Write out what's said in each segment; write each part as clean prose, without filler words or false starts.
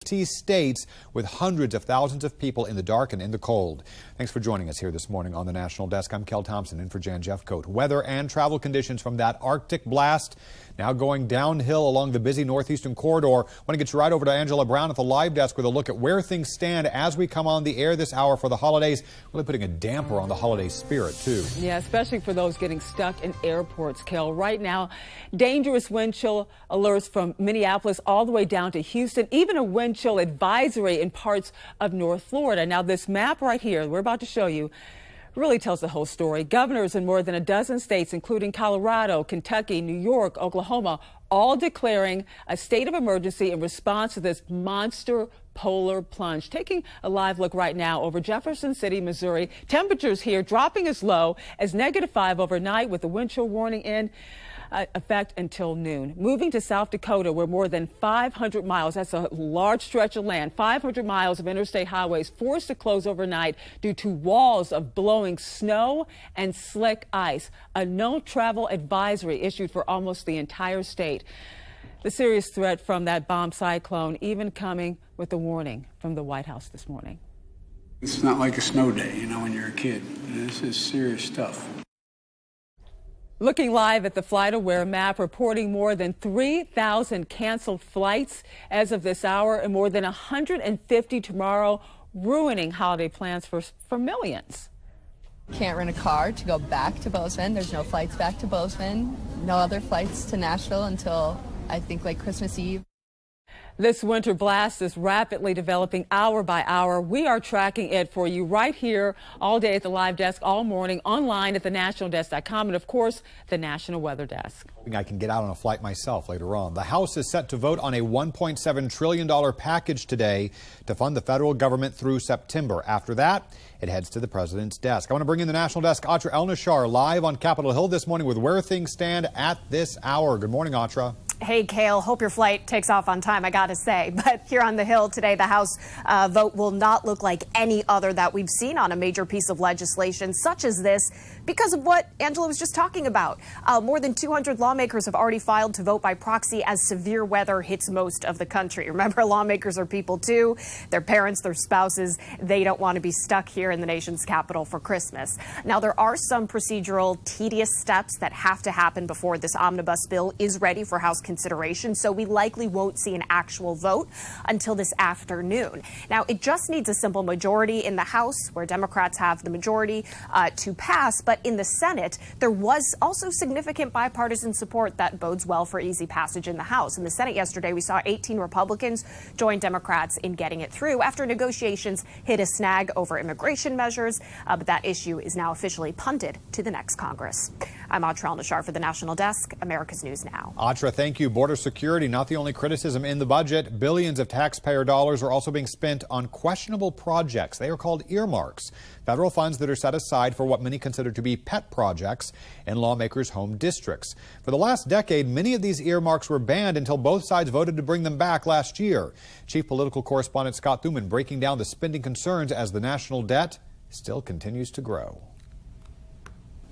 50 states with hundreds of thousands of people in the dark and in the cold. Thanks for joining us here this morning on the National Desk. I'm Kel Thompson in for Jan Jeffcoat. Weather and travel conditions from that Arctic blast now going downhill along the busy northeastern corridor. I want to get you right over to Angela Brown at the live desk with a look at where things stand as we come on the air this hour for the holidays. Really putting a damper on the holiday spirit, too. Yeah, especially for those getting stuck in airports, Kel. Right now, dangerous wind chill alerts from Minneapolis all the way down to Houston, even a wind chill advisory in parts of North Florida. Now, this map right here we're about to show you really tells the whole story. Governors in more than a dozen states, including Colorado, Kentucky, New York, Oklahoma, all declaring a state of emergency in response to this monster polar plunge. Taking a live look right now over Jefferson City, Missouri. Temperatures here dropping as low as -5 overnight with the wind chill warning in effect until noon. Moving to South Dakota, where more than 500 miles, that's a large stretch of land, 500 miles of interstate highways forced to close overnight due to walls of blowing snow and slick ice. A no travel advisory issued for almost the entire state. The serious threat from that bomb cyclone even coming with a warning from the White House this morning. It's not like a snow day, you know, when you're a kid. This is serious stuff. Looking live at the FlightAware map, reporting more than 3,000 canceled flights as of this hour and more than 150 tomorrow, ruining holiday plans for millions. Can't rent a car to go back to Bozeman. There's no flights back to Bozeman. No other flights to Nashville until I think like Christmas Eve. This winter blast is rapidly developing hour by hour. We are tracking it for you right here all day at the live desk, all morning, online at thenationaldesk.com, and of course, the National Weather Desk. I can get out on a flight myself later on. The House is set to vote on a $1.7 trillion package today to fund the federal government through September. After that, it heads to the president's desk. I want to bring in the National Desk, Atra Elnashar, live on Capitol Hill this morning with where things stand at this hour. Good morning, Atra. Hey, Kale, hope your flight takes off on time, I got to say. But here on the Hill today, the House vote will not look like any other that we've seen on a major piece of legislation such as this because of what Angela was just talking about. More than 200 lawmakers have already filed to vote by proxy as severe weather hits most of the country. Remember, lawmakers are people too. Their parents, their spouses, they don't want to be stuck here in the nation's capital for Christmas. Now, there are some procedural, tedious steps that have to happen before this omnibus bill is ready for House consideration, so we likely won't see an actual vote until this afternoon. Now, it just needs a simple majority in the House, where Democrats have the majority, to pass, but in the Senate, there was also significant bipartisan support that bodes well for easy passage in the House. In the Senate yesterday, we saw 18 Republicans join Democrats in getting it through after negotiations hit a snag over immigration measures, but that issue is now officially punted to the next Congress. I'm Atra Elnashar for the National Desk, America's News Now. Atra, thank you. Border security, not the only criticism in the budget. Billions of taxpayer dollars are also being spent on questionable projects. They are called earmarks, federal funds that are set aside for what many consider to be pet projects in lawmakers' home districts. For the last decade, many of these earmarks were banned until both sides voted to bring them back last year. Chief political correspondent Scott Thuman breaking down the spending concerns as the national debt still continues to grow.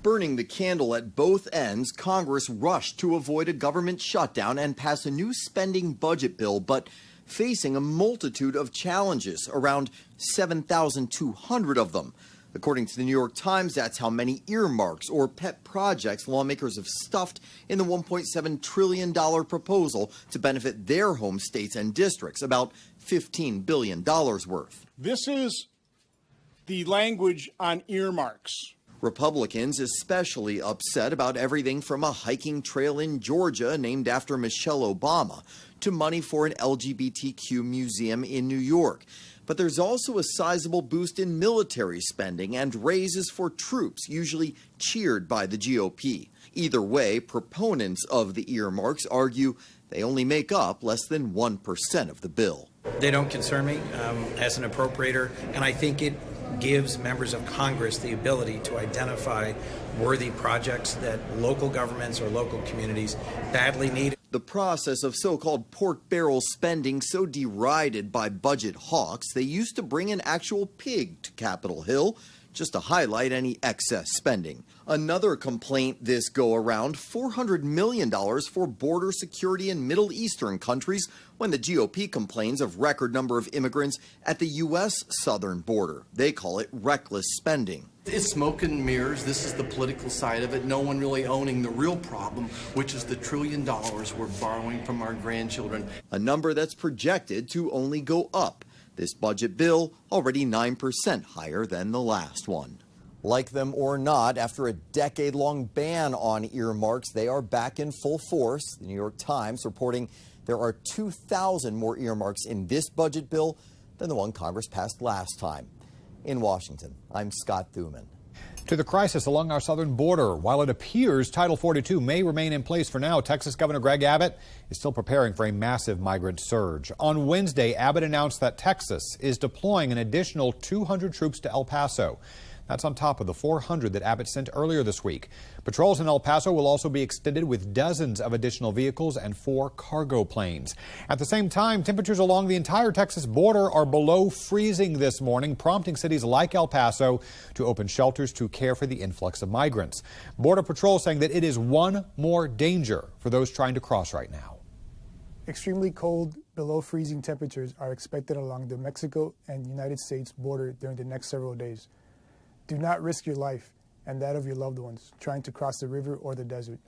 Burning the candle at both ends, Congress rushed to avoid a government shutdown and pass a new spending budget bill, but facing a multitude of challenges, around 7,200 of them. According to the New York Times, that's how many earmarks or pet projects lawmakers have stuffed in the $1.7 trillion proposal to benefit their home states and districts, about $15 billion worth. This is the language on earmarks. Republicans especially upset about everything from a hiking trail in Georgia named after Michelle Obama to money for an LGBTQ museum in New York. But there's also a sizable boost in military spending and raises for troops, usually cheered by the GOP. Either way, proponents of the earmarks argue they only make up less than 1% of the bill. They don't concern me as an appropriator, and I think it gives members of Congress the ability to identify worthy projects that local governments or local communities badly need. The process of so-called pork barrel spending so derided by budget hawks, they used to bring an actual pig to Capitol Hill just to highlight any excess spending. Another complaint this go-around, $400 million for border security in Middle Eastern countries when the GOP complains of record number of immigrants at the U.S. southern border. They call it reckless spending. It's smoke and mirrors. This is the political side of it. No one really owning the real problem, which is the $1 trillion we're borrowing from our grandchildren. A number that's projected to only go up. This budget bill already 9% higher than the last one. Like them or not, after a decade-long ban on earmarks, they are back in full force. The New York Times reporting there are 2,000 more earmarks in this budget bill than the one Congress passed last time. In Washington, I'm Scott Thuman. To the crisis along our southern border. While it appears Title 42 may remain in place for now, Texas Governor Greg Abbott is still preparing for a massive migrant surge. On Wednesday, Abbott announced that Texas is deploying an additional 200 troops to El Paso. That's on top of the 400 that Abbott sent earlier this week. Patrols in El Paso will also be extended with dozens of additional vehicles and 4 cargo planes. At the same time, temperatures along the entire Texas border are below freezing this morning, prompting cities like El Paso to open shelters to care for the influx of migrants. Border Patrol saying that it is one more danger for those trying to cross right now. Extremely cold, below freezing temperatures are expected along the Mexico and United States border during the next several days. Do not risk your life and that of your loved ones trying to cross the river or the desert.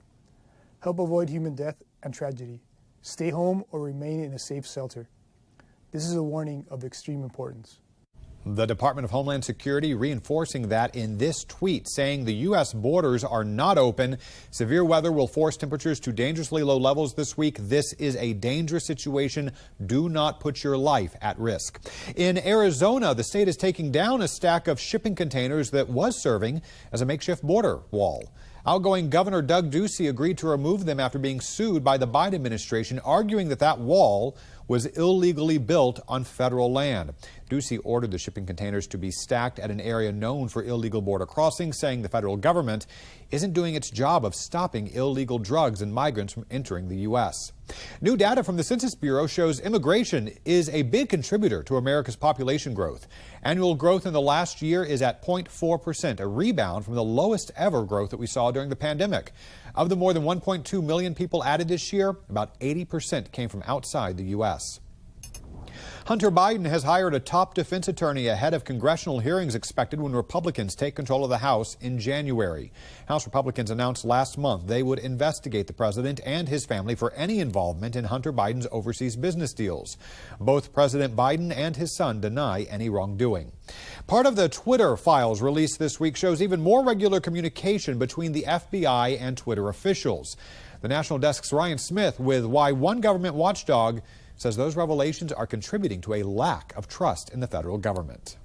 Help avoid human death and tragedy. Stay home or remain in a safe shelter. This is a warning of extreme importance. The Department of Homeland Security reinforcing that in this tweet, saying the U.S. borders are not open. Severe weather will force temperatures to dangerously low levels this week. This is a dangerous situation. Do not put your life at risk. In Arizona, the state is taking down a stack of shipping containers that was serving as a makeshift border wall. Outgoing Governor Doug Ducey agreed to remove them after being sued by the Biden administration, arguing that that wall was illegally built on federal land. Ducey ordered the shipping containers to be stacked at an area known for illegal border crossings, saying the federal government isn't doing its job of stopping illegal drugs and migrants from entering the U.S. New data from the Census Bureau shows immigration is a big contributor to America's population growth. Annual growth in the last year is at 0.4%, a rebound from the lowest ever growth that we saw during the pandemic. Of the more than 1.2 million people added this year, about 80% came from outside the U.S. Hunter Biden has hired a top defense attorney ahead of congressional hearings expected when Republicans take control of the House in January. House Republicans announced last month they would investigate the president and his family for any involvement in Hunter Biden's overseas business deals. Both President Biden and his son deny any wrongdoing. Part of the Twitter files released this week shows even more regular communication between the FBI and Twitter officials. The National Desk's Ryan Smith with why one government watchdog says those revelations are contributing to a lack of trust in the federal government.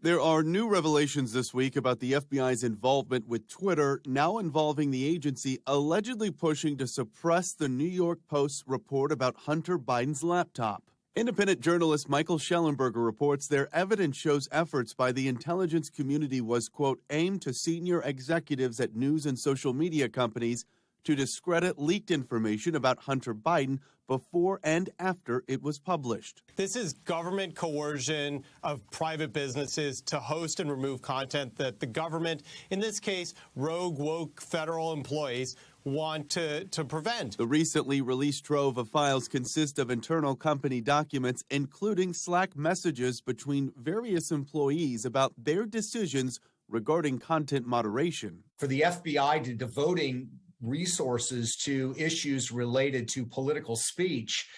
There are new revelations this week about the FBI's involvement with Twitter, now involving the agency allegedly pushing to suppress the New York Post's report about Hunter Biden's laptop. Independent journalist Michael Schellenberger reports their evidence shows efforts by the intelligence community was, quote, aimed to senior executives at news and social media companies to discredit leaked information about Hunter Biden before and after it was published. This is government coercion of private businesses to host and remove content that the government, in this case, rogue, woke federal employees, want to prevent. The recently released trove of files consist of internal company documents, including Slack messages between various employees about their decisions regarding content moderation. For the FBI to devoting resources to issues related to political speech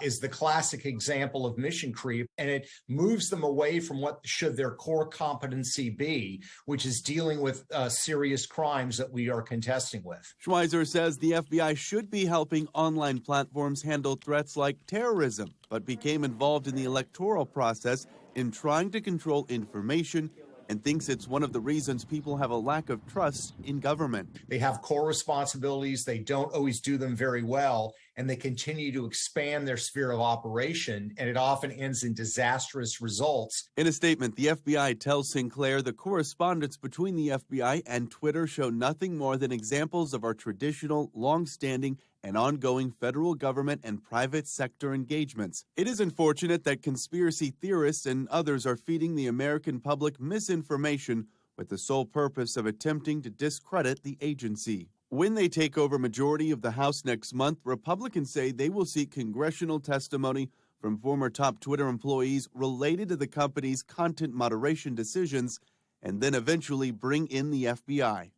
is the classic example of mission creep, and it moves them away from what should their core competency be, which is dealing with serious crimes that we are contesting with. Schweizer says the FBI should be helping online platforms handle threats like terrorism, but became involved in the electoral process in trying to control information and thinks it's one of the reasons people have a lack of trust in government. They have core responsibilities. They don't always do them very well, and they continue to expand their sphere of operation, and it often ends in disastrous results. In a statement, the FBI tells Sinclair the correspondence between the FBI and Twitter show nothing more than examples of our traditional, long-standing, and ongoing federal government and private sector engagements. It is unfortunate that conspiracy theorists and others are feeding the American public misinformation with the sole purpose of attempting to discredit the agency. When they take over majority of the House next month, Republicans say they will seek congressional testimony from former top Twitter employees related to the company's content moderation decisions, and then eventually bring in the FBI.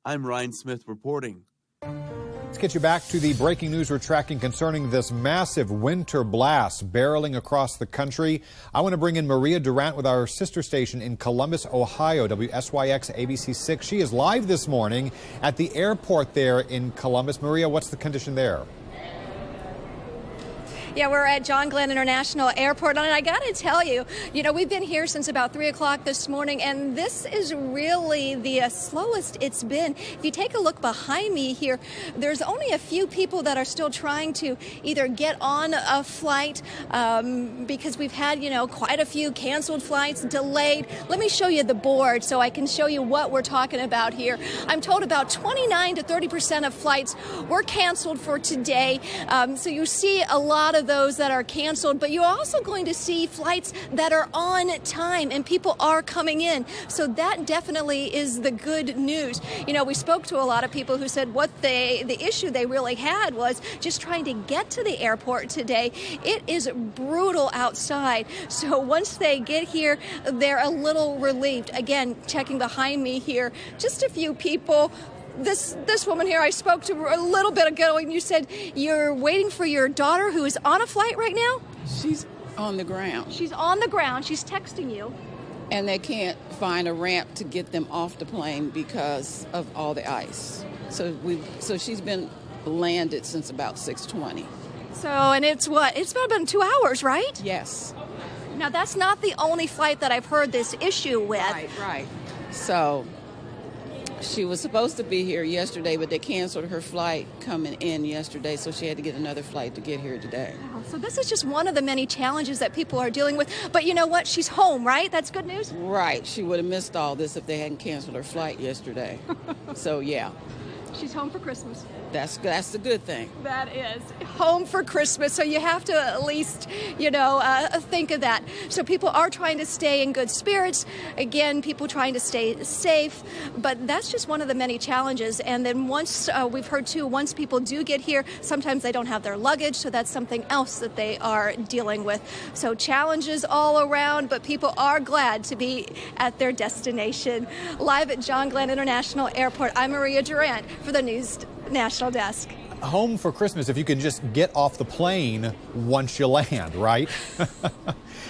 I'm Ryan Smith reporting. Let's get you back to the breaking news we're tracking concerning this massive winter blast barreling across the country. I want to bring in Maria Durant with our sister station in Columbus, Ohio, WSYX ABC 6. She is live this morning at the airport there in Columbus. Maria, what's the condition there? Yeah, we're at John Glenn International Airport, and I got to tell you, we've been here since about 3 o'clock this morning, and this is really the slowest it's been. If you take a look behind me here, there's only a few people that are still trying to either get on a flight because we've had, quite a few canceled flights, delayed. Let me show you the board so I can show you what we're talking about here. I'm told about 29 to 30% of flights were canceled for today, so you see a lot of those that are canceled, but you're also going to see flights that are on time and people are coming in. So that definitely is the good news. We spoke to a lot of people who said what the issue they really had was just trying to get to the airport today. It is brutal outside. So once they get here, they're a little relieved. Again, checking behind me here, just a few people. This woman here I spoke to a little bit ago, and you said you're waiting for your daughter who is on a flight right now? She's on the ground. She's on the ground. She's texting you. And they can't find a ramp to get them off the plane because of all the ice. So she's been landed since about 6:20. So, and it's what? It's been 2 hours, right? Yes. Now, that's not the only flight that I've heard this issue with. Right. So she was supposed to be here yesterday, but they canceled her flight coming in yesterday, so she had to get another flight to get here today. So this is just one of the many challenges that people are dealing with. But you know what? She's home, right? That's good news? Right. She would have missed all this if they hadn't canceled her flight yesterday. So, yeah. She's home for Christmas. That's the good thing. That is home for Christmas. So you have to at least, think of that. So people are trying to stay in good spirits. Again, people trying to stay safe. But that's just one of the many challenges. And then once we've heard too, once people do get here, sometimes they don't have their luggage. So that's something else that they are dealing with. So challenges all around, but people are glad to be at their destination. Live at John Glenn International Airport, I'm Maria Durant for the News National Desk. Home for Christmas if you can just get off the plane once you land, right?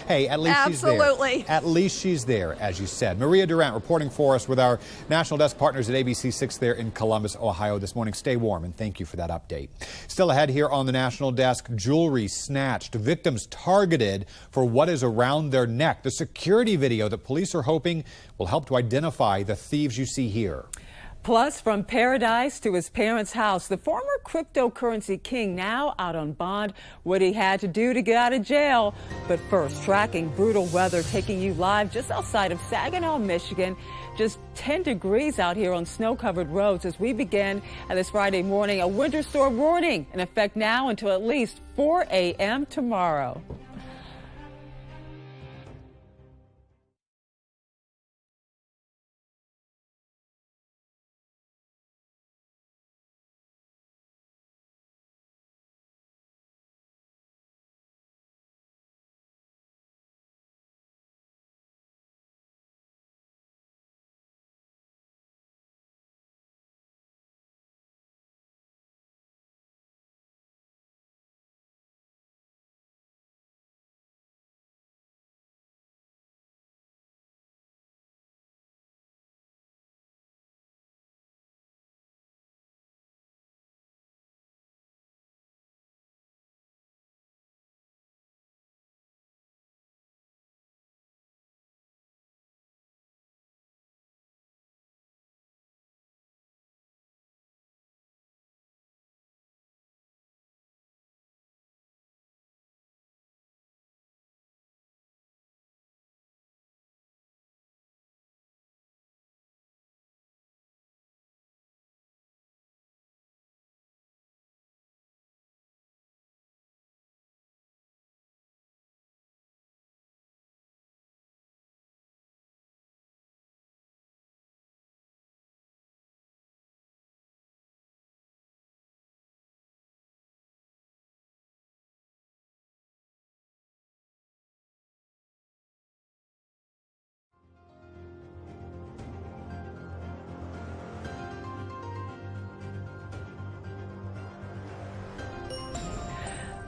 Hey, at least Absolutely. She's there. At least she's there, as you said. Maria Durant reporting for us with our National Desk partners at ABC 6 there in Columbus, Ohio this morning. Stay warm, and thank you for that update. Still ahead here on the National Desk, jewelry snatched, victims targeted for what is around their neck. The security video that police are hoping will help to identify the thieves you see here. Plus, from paradise to his parents' house, the former cryptocurrency king now out on bond, what he had to do to get out of jail. But first, tracking brutal weather, taking you live just outside of Saginaw, Michigan. Just 10 degrees out here on snow-covered roads as we begin this Friday morning. A winter storm warning in effect now until at least 4 a.m. tomorrow.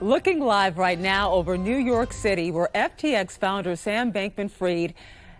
Looking live right now over New York City, where FTX founder Sam Bankman-Fried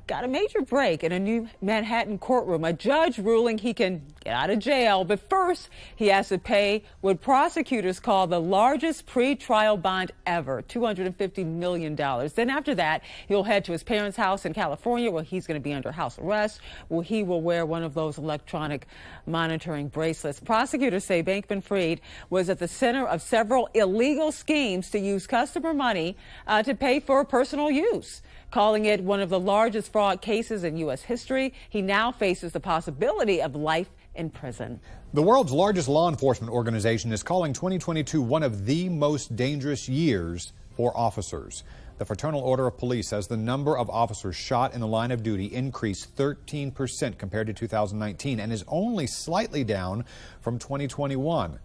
got a major break in a new Manhattan courtroom. A judge ruling he can get out of jail, but first he has to pay what prosecutors call the largest pre-trial bond ever, $250 million. Then after that, he'll head to his parents' house in California, where he's going to be under house arrest, where he will wear one of those electronic monitoring bracelets. Prosecutors say Bankman-Fried was at the center of several illegal schemes to use customer money to pay for personal use. Calling it one of the largest fraud cases in U.S. history, he now faces the possibility of life in prison. The world's largest law enforcement organization is calling 2022 one of the most dangerous years for officers. The Fraternal Order of Police says the number of officers shot in the line of duty increased 13% compared to 2019 and is only slightly down from 2021.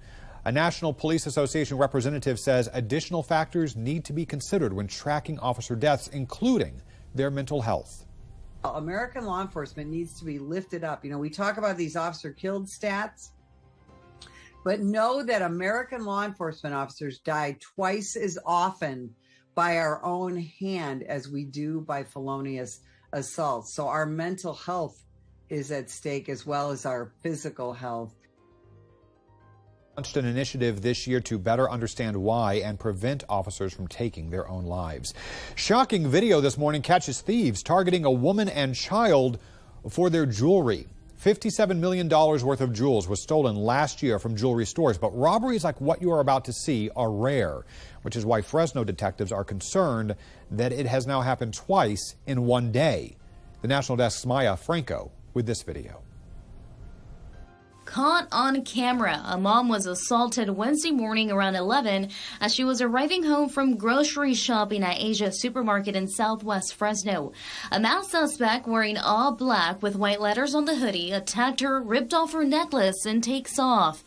A National Police Association representative says additional factors need to be considered when tracking officer deaths, including their mental health. American law enforcement needs to be lifted up. You know, we talk about these officer killed stats, but know that American law enforcement officers die twice as often by our own hand as we do by felonious assaults. So our mental health is at stake as well as our physical health. Launched an initiative this year to better understand why and prevent officers from taking their own lives. Shocking video this morning catches thieves targeting a woman and child for their jewelry. $57 million worth of jewels was stolen last year from jewelry stores, but robberies like what you are about to see are rare, which is why Fresno detectives are concerned that it has now happened twice in one day. The National Desk's Maya Franco with this video. Caught on camera, a mom was assaulted Wednesday morning around 11 as she was arriving home from grocery shopping at Asia Supermarket in southwest Fresno. A masked suspect wearing all black with white letters on the hoodie attacked her, ripped off her necklace, and takes off.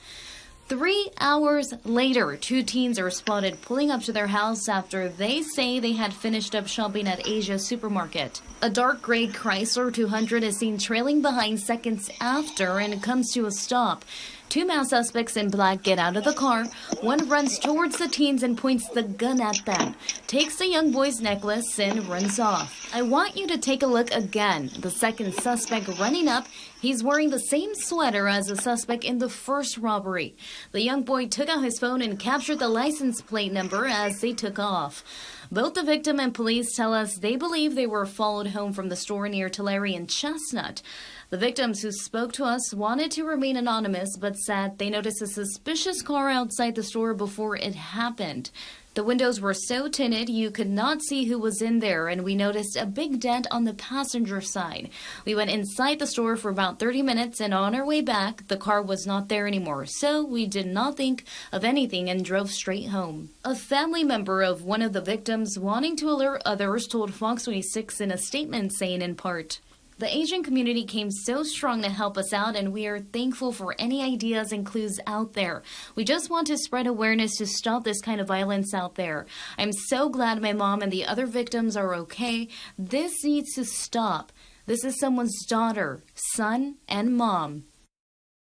3 hours later, two teens are spotted pulling up to their house after they say they had finished up shopping at Asia Supermarket. A dark gray Chrysler 200 is seen trailing behind seconds after and comes to a stop. Two masked suspects in black get out of the car. One runs towards the teens and points the gun at them, takes the young boy's necklace, and runs off. I want you to take a look again. The second suspect running up, he's wearing the same sweater as the suspect in the first robbery. The young boy took out his phone and captured the license plate number as they took off. Both the victim and police tell us they believe they were followed home from the store near Tulare and Chestnut. The victims who spoke to us wanted to remain anonymous, but said they noticed a suspicious car outside the store before it happened. The windows were so tinted you could not see who was in there, and we noticed a big dent on the passenger side. We went inside the store for about 30 minutes, and on our way back, the car was not there anymore, so we did not think of anything and drove straight home. A family member of one of the victims wanting to alert others told Fox 26 in a statement saying in part, "The Asian community came so strong to help us out, and we are thankful for any ideas and clues out there. We just want to spread awareness to stop this kind of violence out there. I'm so glad my mom and the other victims are okay. This needs to stop. This is someone's daughter, son, and mom."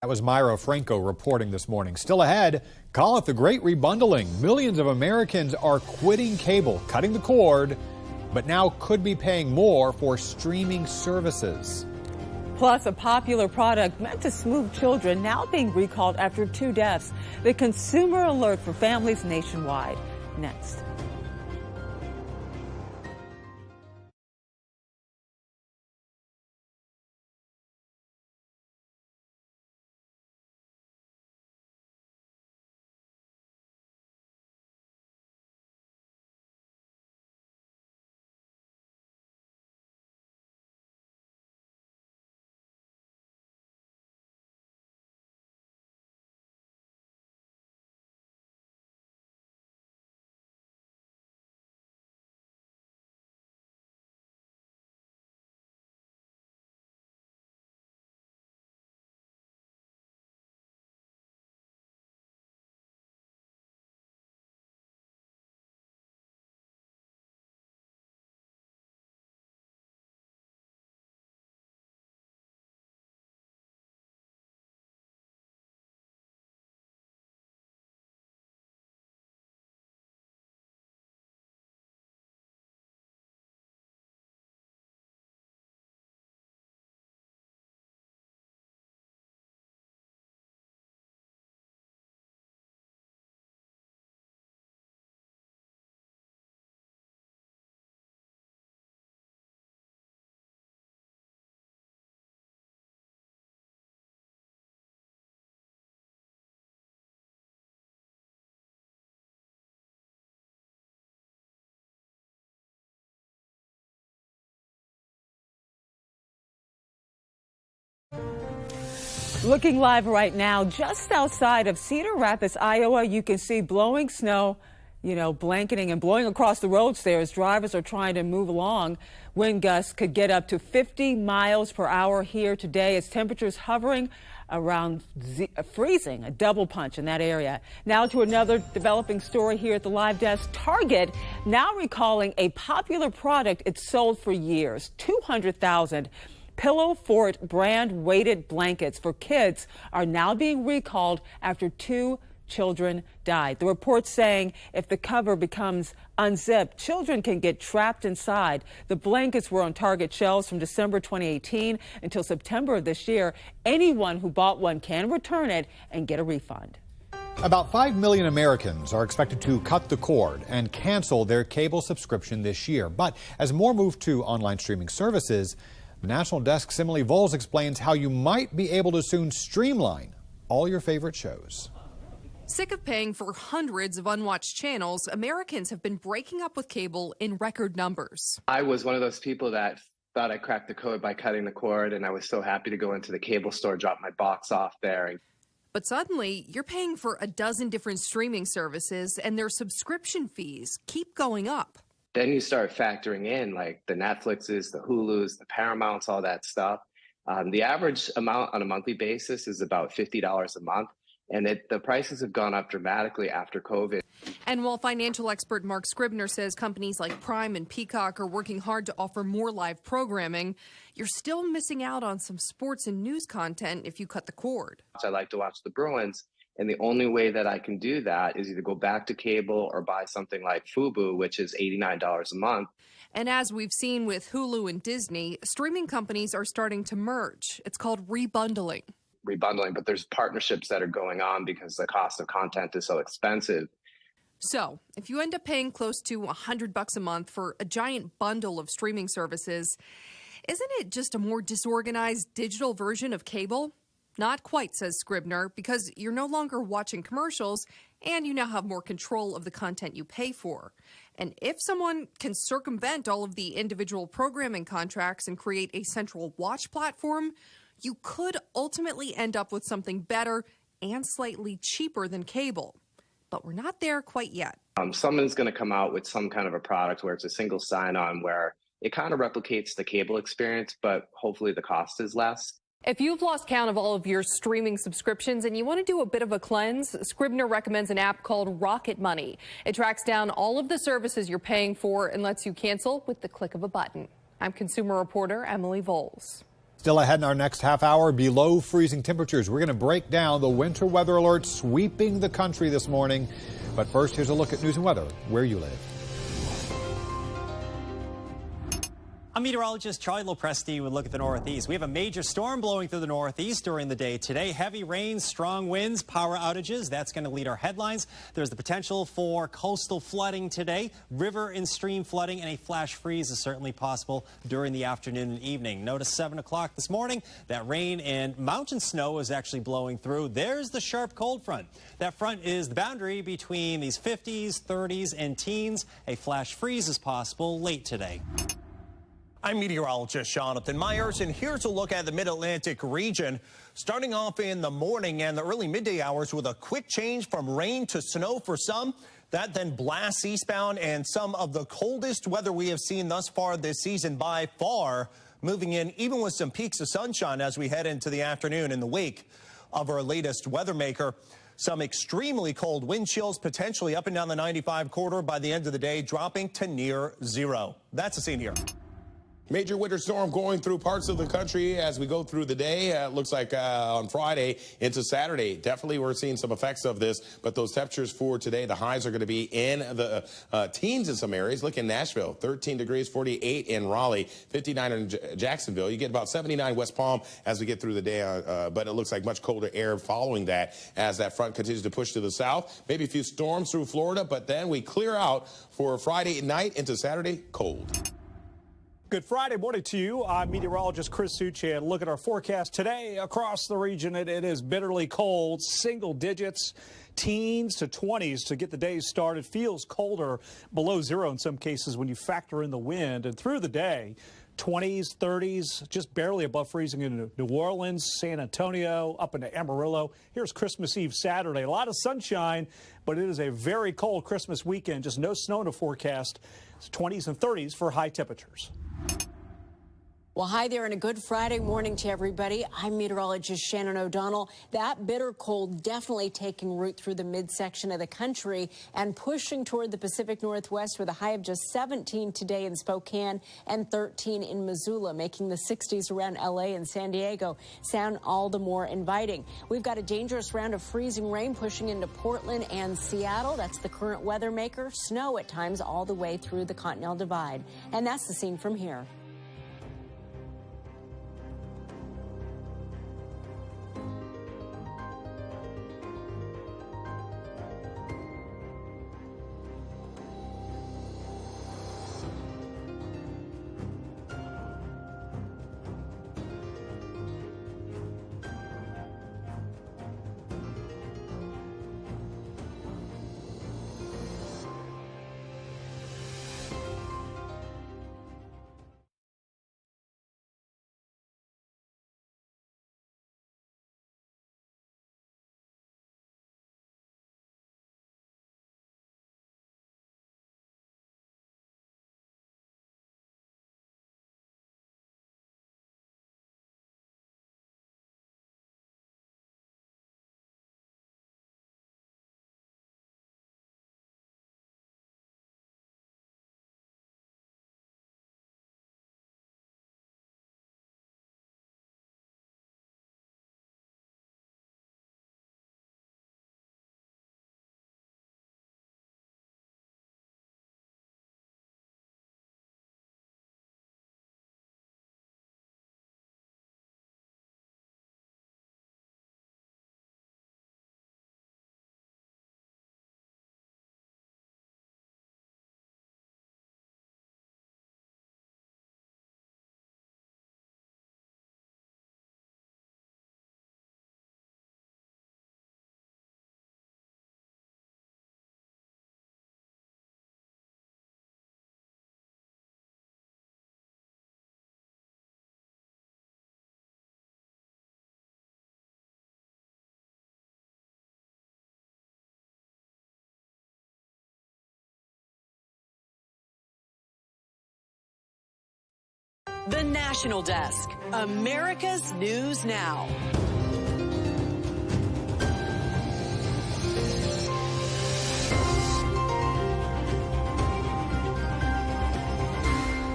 That was Myra Franco reporting this morning. Still ahead, call it the Great Rebundling. Millions of Americans are quitting cable, cutting the cord, but now could be paying more for streaming services. Plus, a popular product meant to smooth children now being recalled after 2 deaths. The consumer alert for families nationwide. Next. Looking live right now, just outside of Cedar Rapids, Iowa, you can see blowing snow, blanketing and blowing across the roads there as drivers are trying to move along. Wind gusts could get up to 50 miles per hour here today as temperatures hovering around freezing, a double punch in that area. Now to another developing story here at the Live Desk. Target now recalling a popular product it sold for years, 200,000 Pillow Fort brand weighted blankets for kids are now being recalled after 2 children died. The report saying if the cover becomes unzipped, children can get trapped inside. The blankets were on Target shelves from December 2018 until September of this year. Anyone who bought one can return it and get a refund. About 5 million Americans are expected to cut the cord and cancel their cable subscription this year. But as more move to online streaming services, the National Desk's Emily Voles explains how you might be able to soon streamline all your favorite shows. Sick of paying for hundreds of unwatched channels, Americans have been breaking up with cable in record numbers. I was one of those people that thought I cracked the code by cutting the cord, and I was so happy to go into the cable store, drop my box off there. But suddenly, you're paying for a dozen different streaming services, and their subscription fees keep going up. Then you start factoring in like the Netflixes, the Hulus, the Paramounts, all that stuff. The average amount on a monthly basis is about $50 a month. And the prices have gone up dramatically after COVID. And while financial expert Mark Scribner says companies like Prime and Peacock are working hard to offer more live programming, you're still missing out on some sports and news content if you cut the cord. I like to watch the Bruins, and the only way that I can do that is either go back to cable or buy something like Fubo, which is $89 a month. And as we've seen with Hulu and Disney, streaming companies are starting to merge. It's called rebundling. But there's partnerships that are going on because the cost of content is so expensive. So if you end up paying close to $100 a month for a giant bundle of streaming services, isn't it just a more disorganized digital version of cable? Not quite, says Scribner, because you're no longer watching commercials and you now have more control of the content you pay for. And if someone can circumvent all of the individual programming contracts and create a central watch platform, you could ultimately end up with something better and slightly cheaper than cable. But we're not there quite yet. Someone's going to come out with some kind of a product where it's a single sign-on where it kind of replicates the cable experience, but hopefully the cost is less. If you've lost count of all of your streaming subscriptions and you want to do a bit of a cleanse, Scribner recommends an app called Rocket Money. It tracks down all of the services you're paying for and lets you cancel with the click of a button. I'm consumer reporter Emily Voles. Still ahead in our next half hour, below freezing temperatures. We're going to break down the winter weather alert sweeping the country this morning. But first, here's a look at news and weather where you live. I'm meteorologist Charlie Lopresti with a look at the Northeast. We have a major storm blowing through the Northeast during the day today. Heavy rains, strong winds, power outages. That's going to lead our headlines. There's the potential for coastal flooding today. River and stream flooding and a flash freeze is certainly possible during the afternoon and evening. Notice 7 o'clock this morning, that rain and mountain snow is actually blowing through. There's the sharp cold front. That front is the boundary between these 50s, 30s, and teens. A flash freeze is possible late today. I'm meteorologist Jonathan Myers, and here's a look at the Mid-Atlantic region. Starting off in the morning and the early midday hours with a quick change from rain to snow for some. That then blasts eastbound, and some of the coldest weather we have seen thus far this season by far, moving in even with some peaks of sunshine as we head into the afternoon in the wake of our latest weather maker. Some extremely cold wind chills potentially up and down the 95 corridor by the end of the day, dropping to near zero. That's the scene here. Major winter storm going through parts of the country as we go through the day. It looks like on Friday into Saturday. Definitely we're seeing some effects of this, but those temperatures for today, the highs are going to be in the teens in some areas. Look in Nashville, 13 degrees, 48 in Raleigh, 59 in Jacksonville. You get about 79 West Palm as we get through the day, but it looks like much colder air following that as that front continues to push to the south. Maybe a few storms through Florida, but then we clear out for Friday night into Saturday, cold. Good Friday morning to you. I'm meteorologist Chris Suchan. Look at our forecast today across the region. It is bitterly cold, single digits, teens to 20s to get the day started. Feels colder, below zero in some cases when you factor in the wind. And through the day, 20s, 30s, just barely above freezing in New Orleans, San Antonio, up into Amarillo. Here's Christmas Eve Saturday. A lot of sunshine, but it is a very cold Christmas weekend. Just no snow in the forecast. It's 20s and 30s for high temperatures. Well, hi there and a good Friday morning to everybody. I'm meteorologist Shannon O'Donnell. That bitter cold definitely taking root through the midsection of the country and pushing toward the Pacific Northwest with a high of just 17 today in Spokane and 13 in Missoula, making the 60s around LA and San Diego sound all the more inviting. We've got a dangerous round of freezing rain pushing into Portland and Seattle. That's the current weather maker. Snow at times all the way through the Continental Divide. And that's the scene from here. The National Desk, America's News Now.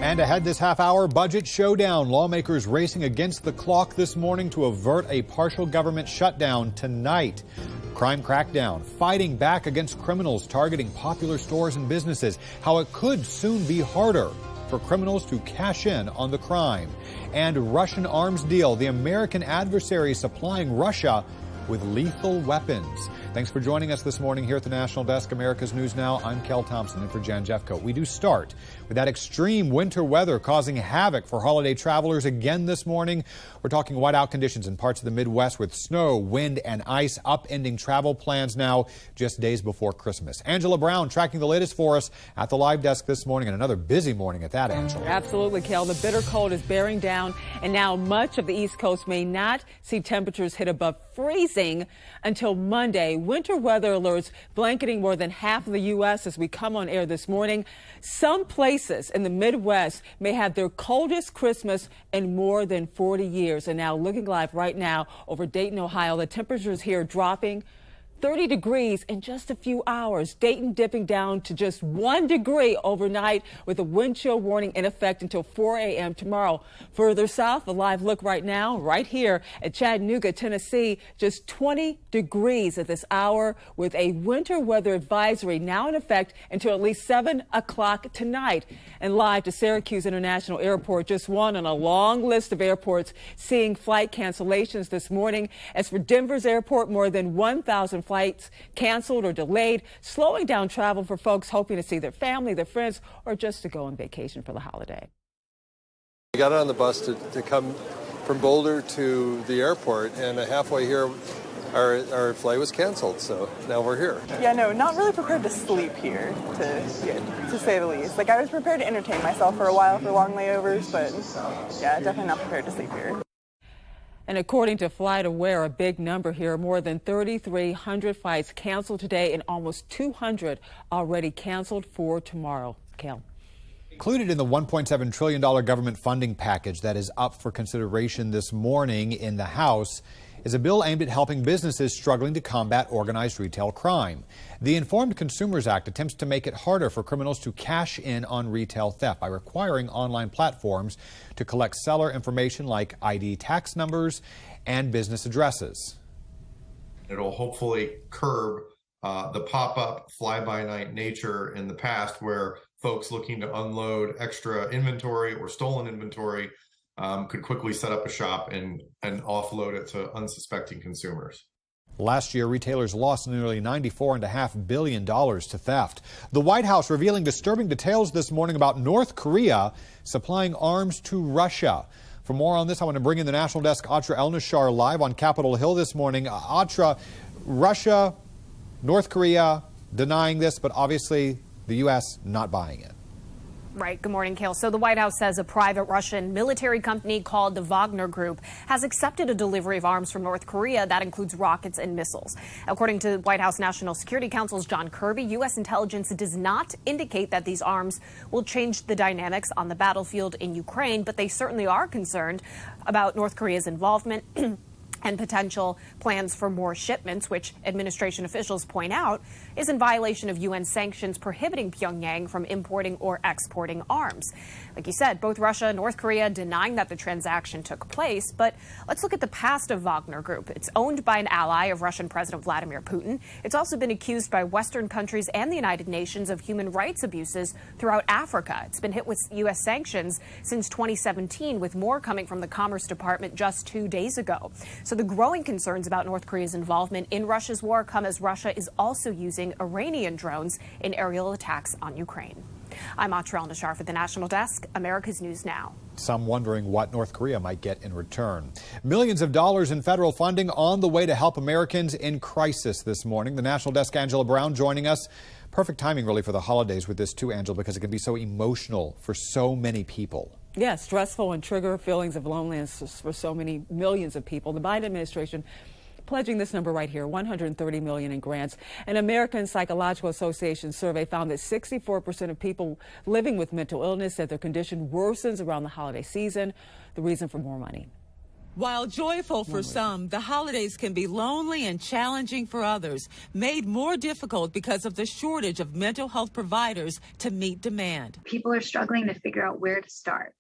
And ahead this half hour, budget showdown. Lawmakers racing against the clock this morning to avert a partial government shutdown tonight. Crime crackdown, fighting back against criminals targeting popular stores and businesses. How it could soon be harder for criminals to cash in on the crime. And Russian arms deal, the American adversary supplying Russia with lethal weapons. Thanks for joining us this morning here at the National Desk, America's News Now. I'm Kel Thompson in for Jan Jeffcoat. We do start with that extreme winter weather causing havoc for holiday travelers again this morning. We're talking whiteout conditions in parts of the Midwest with snow, wind, and ice upending travel plans now just days before Christmas. Angela Brown tracking the latest for us at the live desk this morning, and another busy morning at that, Angela. Absolutely, Kel. The bitter cold is bearing down, and now much of the East Coast may not see temperatures hit above freezing until Monday. Winter weather alerts blanketing more than half of the U.S. as we come on air this morning. Some places in the Midwest may have their coldest Christmas in more than 40 years. And now looking live right now over Dayton, Ohio, the temperatures here dropping 30 degrees in just a few hours. Dayton dipping down to just 1 degree overnight with a wind chill warning in effect until 4 a.m. tomorrow. Further south, a live look right now, right here at Chattanooga, Tennessee, just 20 degrees at this hour with a winter weather advisory now in effect until at least 7 o'clock tonight. And live to Syracuse International Airport, just one on a long list of airports seeing flight cancellations this morning. As for Denver's airport, more than 1,000 flights canceled or delayed, slowing down travel for folks hoping to see their family, their friends, or just to go on vacation for the holiday. We got on the bus to come from Boulder to the airport, and halfway here our flight was canceled, so now we're here. Yeah, no, not really prepared to sleep here, to say the least. Like, I was prepared to entertain myself for a while for long layovers, but yeah, definitely not prepared to sleep here. And according to FlightAware, a big number here, more than 3,300 flights canceled today and almost 200 already canceled for tomorrow. Kel. Included in the $1.7 trillion government funding package that is up for consideration this morning in the House is a bill aimed at helping businesses struggling to combat organized retail crime. The Informed Consumers Act attempts to make it harder for criminals to cash in on retail theft by requiring online platforms to collect seller information like ID tax numbers and business addresses. It'll hopefully curb the pop-up fly-by-night nature in the past where folks looking to unload extra inventory or stolen inventory could quickly set up a shop and offload it to unsuspecting consumers. Last year, retailers lost nearly $94.5 billion to theft. The White House revealing disturbing details this morning about North Korea supplying arms to Russia. For more on this, I want to bring in the National Desk, Atra El-Nashar, live on Capitol Hill this morning. Atra, Russia, North Korea denying this, but obviously the U.S. not buying it. Right. Good morning, Kale. So the White House says a private Russian military company called the Wagner Group has accepted a delivery of arms from North Korea that includes rockets and missiles. According to White House National Security Council's John Kirby, U.S. intelligence does not indicate that these arms will change the dynamics on the battlefield in Ukraine, but they certainly are concerned about North Korea's involvement and potential plans for more shipments, which administration officials point out is in violation of UN sanctions prohibiting Pyongyang from importing or exporting arms. Like you said, both Russia and North Korea denying that the transaction took place. But let's look at the past of Wagner Group. It's owned by an ally of Russian President Vladimir Putin. It's also been accused by Western countries and the United Nations of human rights abuses throughout Africa. It's been hit with U.S. sanctions since 2017, with more coming from the Commerce Department just 2 days ago. So the growing concerns about North Korea's involvement in Russia's war come as Russia is also using Iranian drones in aerial attacks on Ukraine. I'm Atra El-Nashar for the National Desk, America's News Now. Some wondering what North Korea might get in return. Millions of dollars in federal funding on the way to help Americans in crisis this morning. The National Desk, Angela Brown, joining us. Perfect timing, really, for the holidays with this, too, Angela, because it can be so emotional for so many people. Yeah, stressful and trigger feelings of loneliness for so many millions of people. The Biden administration pledging this number right here, $130 million in grants. An American Psychological Association survey found that 64% of people living with mental illness said their condition worsens around the holiday season. The reason for more money. While joyful for some, the holidays can be lonely and challenging for others, made more difficult because of the shortage of mental health providers to meet demand. People are struggling to figure out where to start.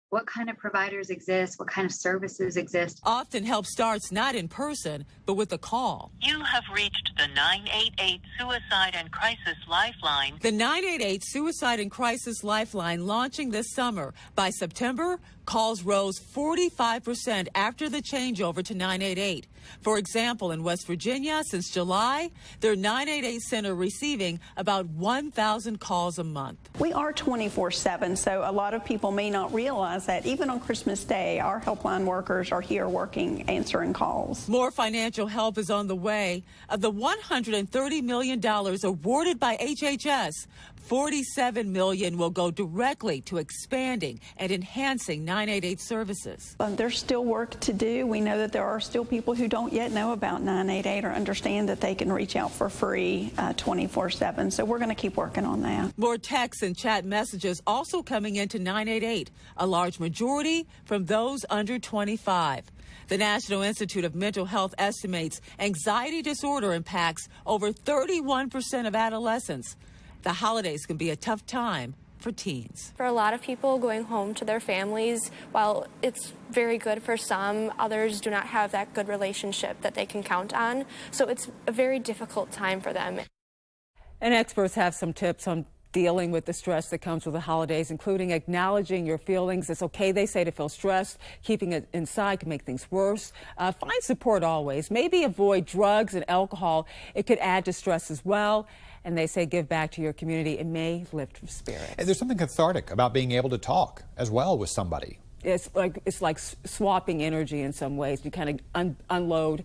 What kind of providers exist? What kind of services exist? Often help starts not in person, but with a call. You have reached the 988 Suicide and Crisis Lifeline. The 988 Suicide and Crisis Lifeline launching this summer. By September, calls rose 45% after the changeover to 988. For example, in West Virginia, since July, their 988 center receiving about 1,000 calls a month. We are 24/7, so a lot of people may not realize that even on Christmas Day, our helpline workers are here working, answering calls. More financial help is on the way. Of the $130 million awarded by HHS, $47 million will go directly to expanding and enhancing 988 services. There's still work to do. We know that there are still people who don't yet know about 988 or understand that they can reach out for free 24/7. So we're going to keep working on that. More text and chat messages also coming into 988, a large majority from those under 25. The National Institute of Mental Health estimates anxiety disorder impacts over 31% of adolescents. The holidays can be a tough time for teens. For a lot of people, going home to their families, while it's very good for some, others do not have that good relationship that they can count on. So it's a very difficult time for them. And experts have some tips on dealing with the stress that comes with the holidays, including acknowledging your feelings. It's okay, they say, to feel stressed. Keeping it inside can make things worse. Find support always. Maybe avoid drugs and alcohol. It could add to stress as well. And they say give back to your community. It may lift your spirits. And there's something cathartic about being able to talk as well with somebody. it's like swapping energy in some ways. You kind of unload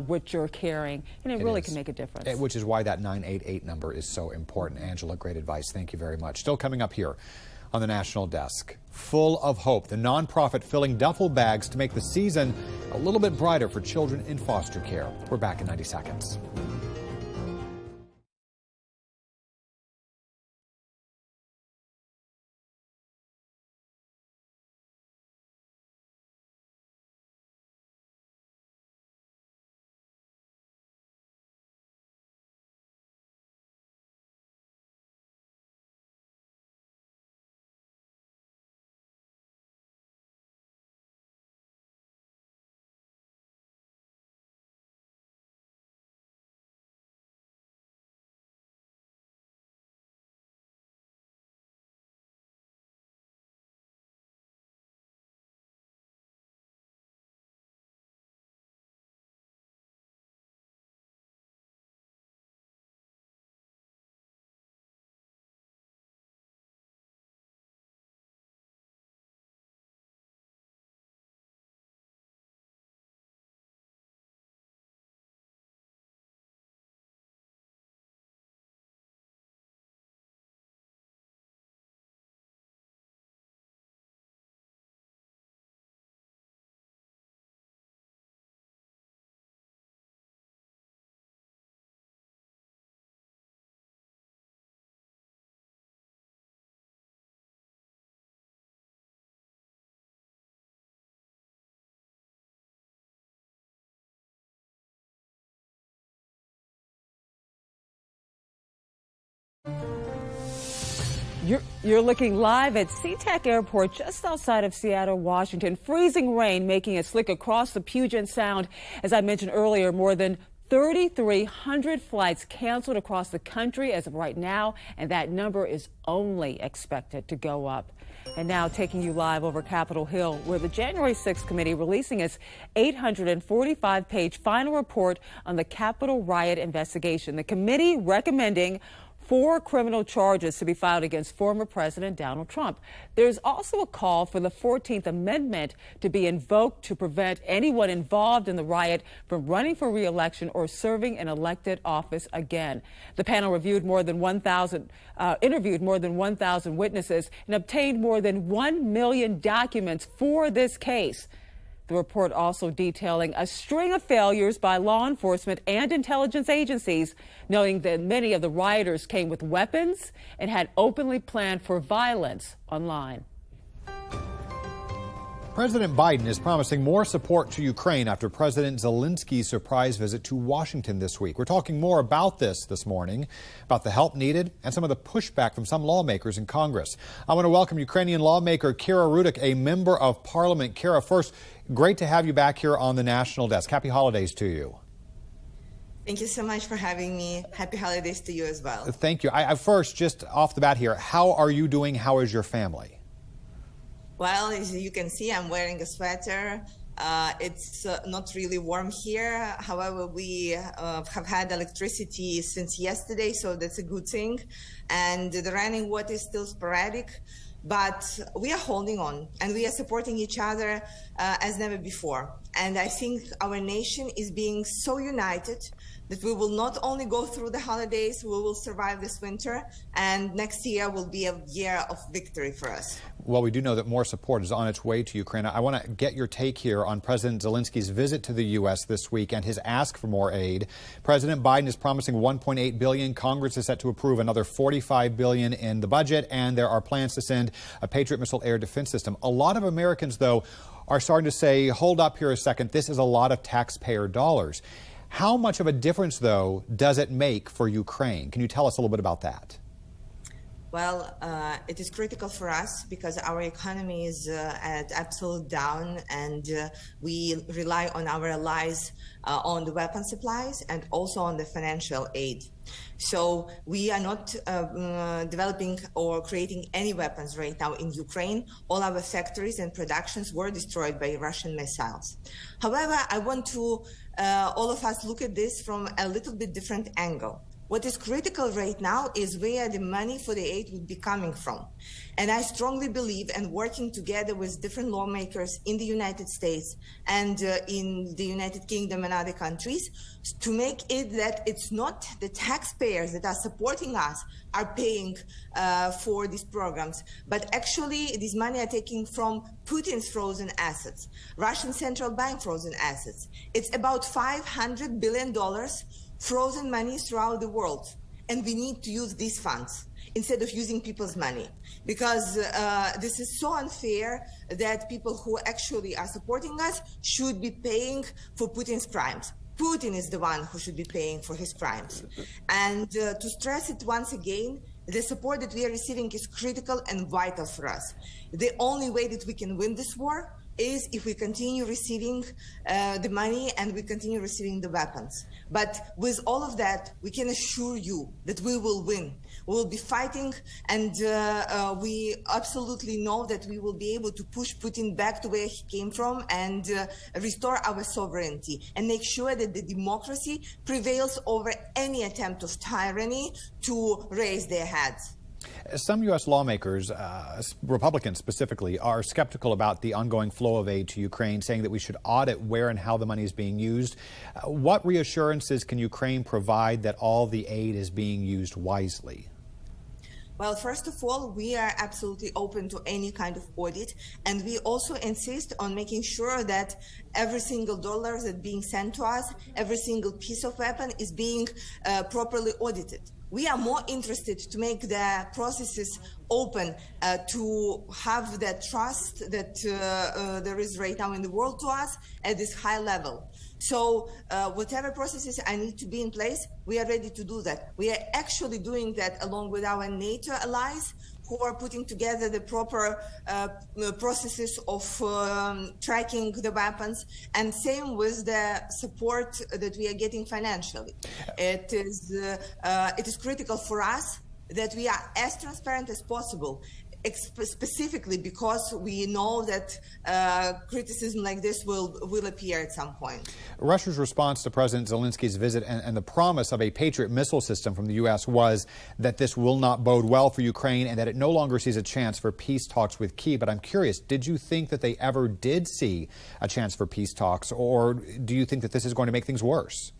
what you're carrying, and it really can make a difference. Which is why that 988 number is so important. Angela, great advice. Thank you very much. Still coming up here on the National Desk, Full of Hope, the nonprofit filling duffel bags to make the season a little bit brighter for children in foster care. We're back in 90 seconds. You're looking live at SeaTac Airport just outside of Seattle, Washington. Freezing rain making it slick across the Puget Sound. As I mentioned earlier, more than 3,300 flights canceled across the country as of right now, and that number is only expected to go up. And now taking you live over Capitol Hill, where the January 6th committee releasing its 845-page final report on the Capitol riot investigation. The committee recommending 4 criminal charges to be filed against former President Donald Trump. There's also a call for the 14th Amendment to be invoked to prevent anyone involved in the riot from running for re-election or serving an elected office again. The panel reviewed more than 1,000, interviewed more than 1,000 witnesses and obtained more than 1 million documents for this case. The report also detailing a string of failures by law enforcement and intelligence agencies, noting that many of the rioters came with weapons and had openly planned for violence online. President Biden is promising more support to Ukraine after President Zelensky's surprise visit to Washington this week. We're talking more about this morning, about the help needed and some of the pushback from some lawmakers in Congress. I want to welcome Ukrainian lawmaker Kira Rudik, a member of parliament. Kira, first, great to have you back here on the National Desk. Happy holidays to you. Thank you so much for having me. Happy holidays to you as well. Thank you. I first, just off the bat here, how are you doing? How is your family? Well, as you can see, I'm wearing a sweater. It's not really warm here. However, we have had electricity since yesterday, so that's a good thing. And the running water is still sporadic, but we are holding on and we are supporting each other as never before. And I think our nation is being so united that we will not only go through the holidays, we will survive this winter, and next year will be a year of victory for us. Well, we do know that more support is on its way to Ukraine. I want to get your take here on President Zelensky's visit to the U.S. this week and his ask for more aid. President Biden is promising $1.8 billion. Congress is set to approve another $45 billion in the budget, and there are plans to send a Patriot missile air defense system. A lot of Americans, though, are starting to say, hold up here a second, this is a lot of taxpayer dollars. How much of a difference, though, does it make for Ukraine? Can you tell us a little bit about that? Well, it is critical for us because our economy is at absolute down, and we rely on our allies on the weapon supplies and also on the financial aid. So we are not developing or creating any weapons right now in Ukraine. All our factories and productions were destroyed by Russian missiles. However, I want to all of us look at this from a little bit different angle. What is critical right now is where the money for the aid would be coming from. And I strongly believe, and working together with different lawmakers in the United States and in the United Kingdom and other countries, to make it that it's not the taxpayers that are supporting us are paying for these programs, but actually this money are taken from Putin's frozen assets, Russian central bank frozen assets. It's about $500 billion frozen money throughout the world. And we need to use these funds instead of using people's money, because this is so unfair that people who actually are supporting us should be paying for Putin's crimes. Putin is the one who should be paying for his crimes. And to stress it once again, the support that we are receiving is critical and vital for us. The only way that we can win this war is if we continue receiving the money and we continue receiving the weapons. But with all of that, we can assure you that we will win. We will be fighting, and we absolutely know that we will be able to push Putin back to where he came from and restore our sovereignty and make sure that the democracy prevails over any attempt of tyranny to raise their heads. Some U.S. lawmakers, Republicans specifically, are skeptical about the ongoing flow of aid to Ukraine, saying that we should audit where and how the money is being used. What reassurances can Ukraine provide that all the aid is being used wisely? Well, first of all, we are absolutely open to any kind of audit, and we also insist on making sure that every single dollar that's being sent to us, every single piece of weapon is being properly audited. We are more interested to make the processes open, to have that trust that there is right now in the world to us at this high level. So whatever processes I need to be in place, we are ready to do that. We are actually doing that along with our NATO allies, who are putting together the proper processes of tracking the weapons, and same with the support that we are getting financially. It is critical for us that we are as transparent as possible, specifically because we know that criticism like this will appear at some point. Russia's response to President Zelensky's visit and the promise of a Patriot missile system from the U.S. was that this will not bode well for Ukraine and that it no longer sees a chance for peace talks with Kyiv. But I'm curious, did you think that they ever did see a chance for peace talks, or do you think that this is going to make things worse?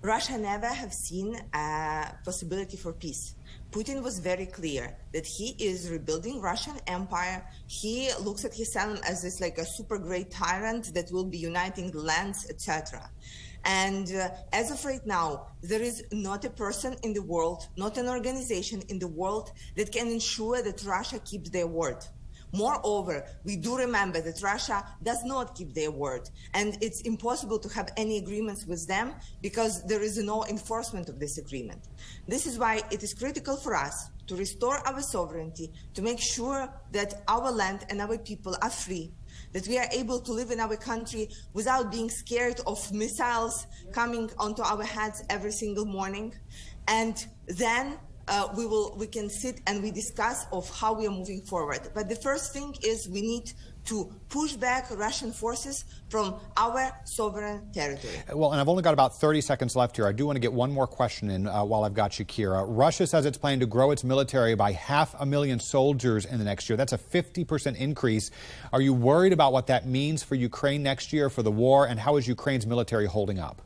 Russia never have seen a possibility for peace. Putin was very clear that he is rebuilding Russian empire. He looks at himself as this like a super great tyrant that will be uniting lands, etc. And as of right now, there is not a person in the world, not an organization in the world that can ensure that Russia keeps their word. Moreover, we do remember that Russia does not keep their word, and it's impossible to have any agreements with them because there is no enforcement of this agreement. This is why it is critical for us to restore our sovereignty, to make sure that our land and our people are free, that we are able to live in our country without being scared of missiles coming onto our heads every single morning. And then we can sit and we discuss of how we are moving forward. But the first thing is we need to push back Russian forces from our sovereign territory. Well, and I've only got about 30 seconds left here. I do want to get one more question in while I've got you, Kira. Russia says it's planning to grow its military by 500,000 soldiers in the next year. That's a 50% increase. Are you worried about what that means for Ukraine next year, for the war, and how is Ukraine's military holding up?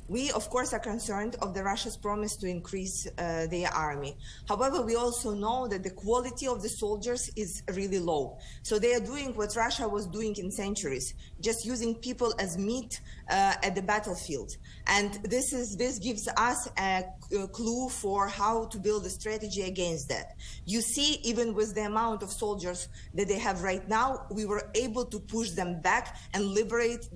We, of course, are concerned of the Russia's promise to increase their army. However, we also know that the quality of the soldiers is really low. So they are doing what Russia was doing in centuries, just using people as meat at the battlefield. And this gives us a clue for how to build a strategy against that. You see, even with the amount of soldiers that they have right now, we were able to push them back and liberate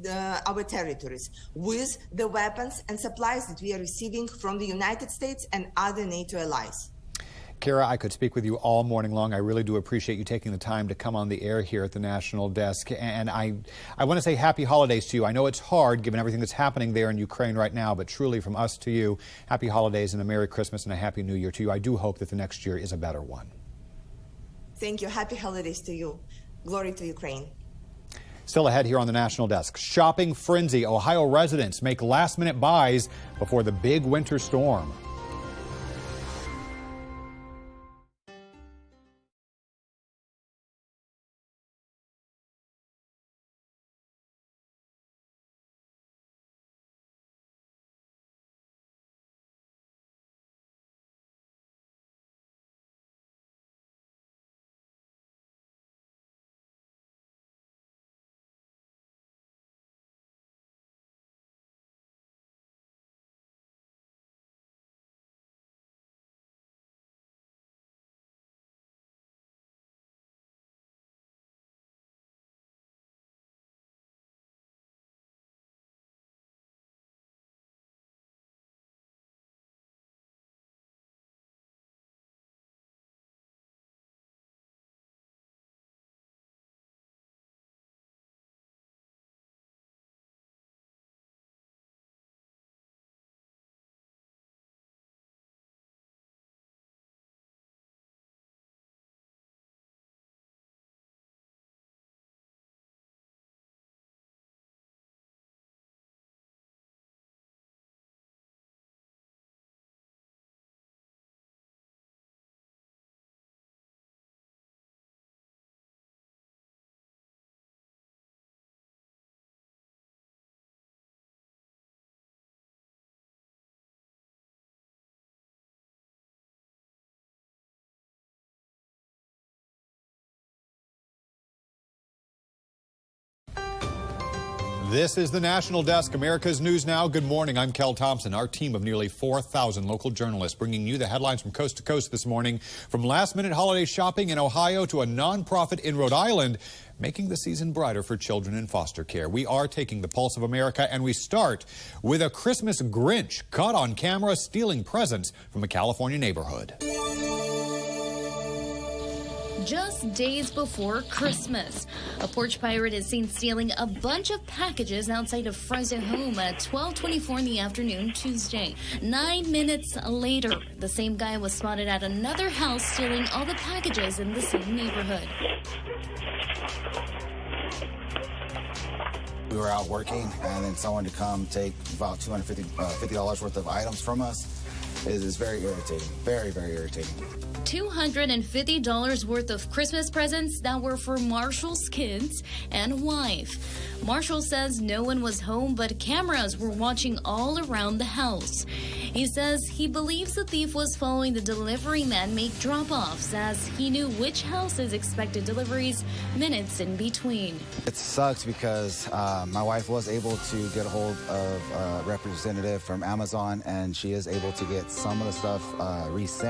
our territories with the weapons and supplies that we are receiving from the United States and other NATO allies. Kira, I could speak with you all morning long. I really do appreciate you taking the time to come on the air here at the National Desk. And I want to say happy holidays to you. I know it's hard given everything that's happening there in Ukraine right now, but truly from us to you, happy holidays and a Merry Christmas and a Happy New Year to you. I do hope that the next year is a better one. Thank you. Happy holidays to you. Glory to Ukraine. Still ahead here on the National Desk, shopping frenzy. Ohio residents make last-minute buys before the big winter storm. This is the National Desk, America's News Now. Good morning. I'm Kel Thompson. Our team of nearly 4,000 local journalists bringing you the headlines from coast to coast this morning. From last-minute holiday shopping in Ohio to a nonprofit in Rhode Island, making the season brighter for children in foster care. We are taking the pulse of America, and we start with a Christmas Grinch caught on camera stealing presents from a California neighborhood. Just days before Christmas, a porch pirate is seen stealing a bunch of packages outside a Fresno home at 12:24 in the afternoon Tuesday. 9 minutes later, the same guy was spotted at another house stealing all the packages in the same neighborhood. We were out working, and then someone to come take about $250 worth of items from us is very irritating. Very, very irritating. $250 worth of Christmas presents that were for Marshall's kids and wife. Marshall says no one was home, but cameras were watching all around the house. He says he believes the thief was following the delivery man make drop-offs, as he knew which houses expected deliveries minutes in between. It sucks because my wife was able to get a hold of a representative from Amazon, and she is able to get some of the stuff resent.